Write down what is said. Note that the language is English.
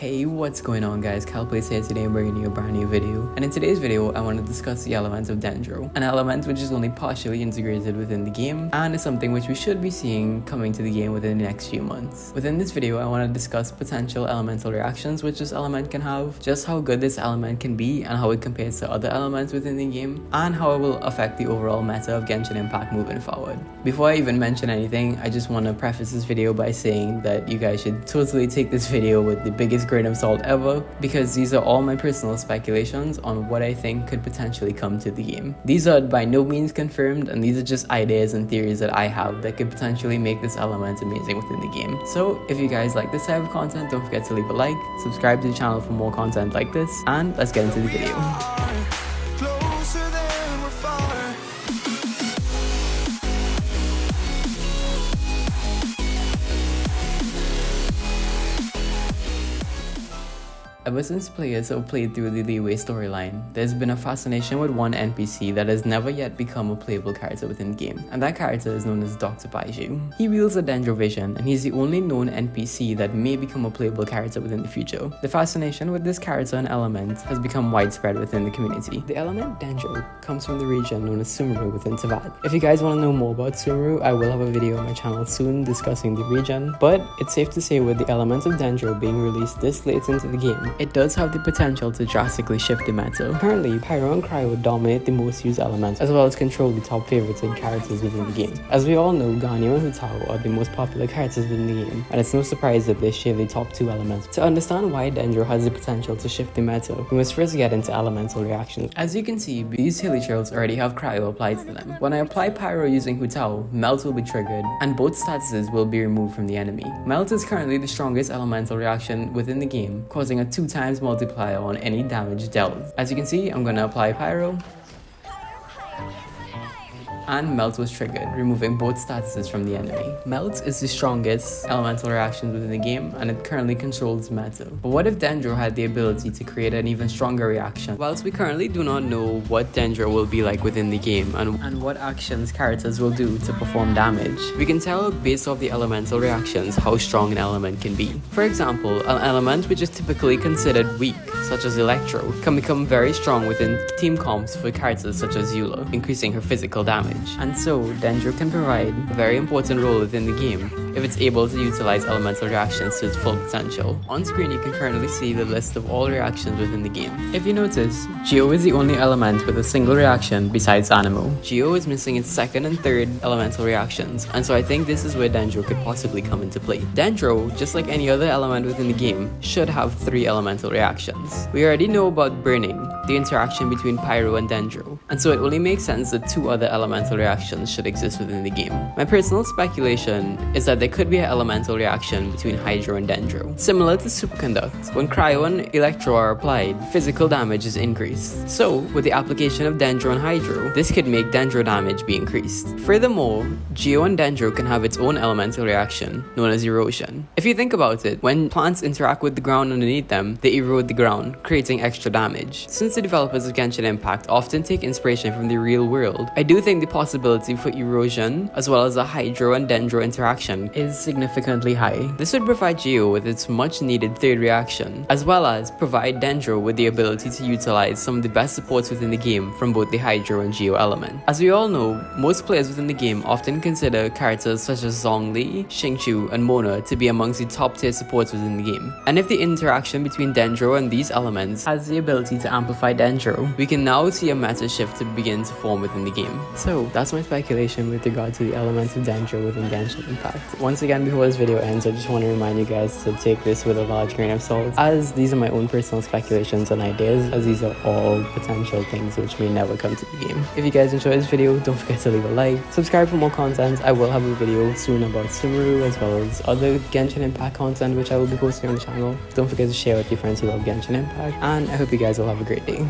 Hey, what's going on guys? Calplace here today bringing you a brand new video. And in today's video, I want to discuss the element of Dendro, an element which is only partially integrated within the game and is something which we should be seeing coming to the game within the next few months. Within this video, I want to discuss potential elemental reactions which this element can have, just how good this element can be and how it compares to other elements within the game, and how it will affect the overall meta of Genshin Impact moving forward. Before I even mention anything, I just want to preface this video by saying that you guys should totally take this video with the biggest grain of salt ever, because these are all my personal speculations on what I think could potentially come to the game. These are by no means confirmed, and these are just ideas and theories that I have that could potentially make this element amazing within the game. So if you guys like this type of content, don't forget to leave a like, subscribe to the channel for more content like this, and let's get into the video. Ever since players have played through the Leeway storyline, there's been a fascination with one NPC that has never yet become a playable character within the game, and that character is known as Dr. Pyro. He wields a Dendro vision, and he's the only known NPC that may become a playable character within the future. The fascination with this character and element has become widespread within the community. The element Dendro comes from the region known as Sumeru within Teyvat. If you guys want to know more about Sumeru, I will have a video on my channel soon discussing the region, but it's safe to say with the element of Dendro being released this late into the game, it does have the potential to drastically shift the meta. Currently, Pyro and Cryo dominate the most used elements, as well as control the top favorites and characters within the game. As we all know, Ganyu and Hutao are the most popular characters within the game, and it's no surprise that they share the top two elements. To understand why Dendro has the potential to shift the meta, we must first get into elemental reactions. As you can see, these hilly trails already have Cryo applied to them. When I apply Pyro using Hutao, Melt will be triggered, and both statuses will be removed from the enemy. Melt is currently the strongest elemental reaction within the game, causing a 2x multiplier on any damage dealt. As you can see, I'm going to apply Pyro, and Melt was triggered, removing both statuses from the enemy. Melt is the strongest elemental reaction within the game, and it currently controls meta. But what if Dendro had the ability to create an even stronger reaction? Whilst we currently do not know what Dendro will be like within the game and what actions characters will do to perform damage, we can tell based off the elemental reactions how strong an element can be. For example, an element which is typically considered weak, such as Electro, can become very strong within team comps for characters such as Eula, increasing her physical damage. And so, Dendro can provide a very important role within the game if it's able to utilize elemental reactions to its full potential. On screen, you can currently see the list of all reactions within the game. If you notice, Geo is the only element with a single reaction besides Anemo. Geo is missing its second and third elemental reactions, and so I think this is where Dendro could possibly come into play. Dendro, just like any other element within the game, should have 3 elemental reactions. We already know about burning, the interaction between Pyro and Dendro, and so it only makes sense that 2 other elemental reactions should exist within the game. My personal speculation is that there could be an elemental reaction between Hydro and Dendro. Similar to Superconduct, when Cryo and Electro are applied, physical damage is increased. So, with the application of Dendro and Hydro, this could make Dendro damage be increased. Furthermore, Geo and Dendro can have its own elemental reaction, known as erosion. If you think about it, when plants interact with the ground underneath them, they erode the ground, creating extra damage. Since the developers of Genshin Impact often take inspiration from the real world, I do think the possibility for erosion, as well as a Hydro and Dendro interaction, is significantly high. This would provide Geo with its much needed third reaction, as well as provide Dendro with the ability to utilize some of the best supports within the game from both the Hydro and Geo element. As we all know, most players within the game often consider characters such as Zhongli, Xingqiu, and Mona to be amongst the top tier supports within the game. And if the interaction between Dendro and these elements has the ability to amplify Dendro, we can now see a meta shift to begin to form within the game. So that's my speculation with regard to the elements of Dendro within Genshin Impact. Once again, before this video ends, I just want to remind you guys to take this with a large grain of salt, as these are my own personal speculations and ideas, as these are all potential things which may never come to the game. If you guys enjoyed this video, don't forget to leave a like, subscribe for more content. I will have a video soon about Sumeru, as well as other Genshin Impact content which I will be posting on the channel. Don't forget to share with your friends who love Genshin Impact, and I hope you guys will have a great day.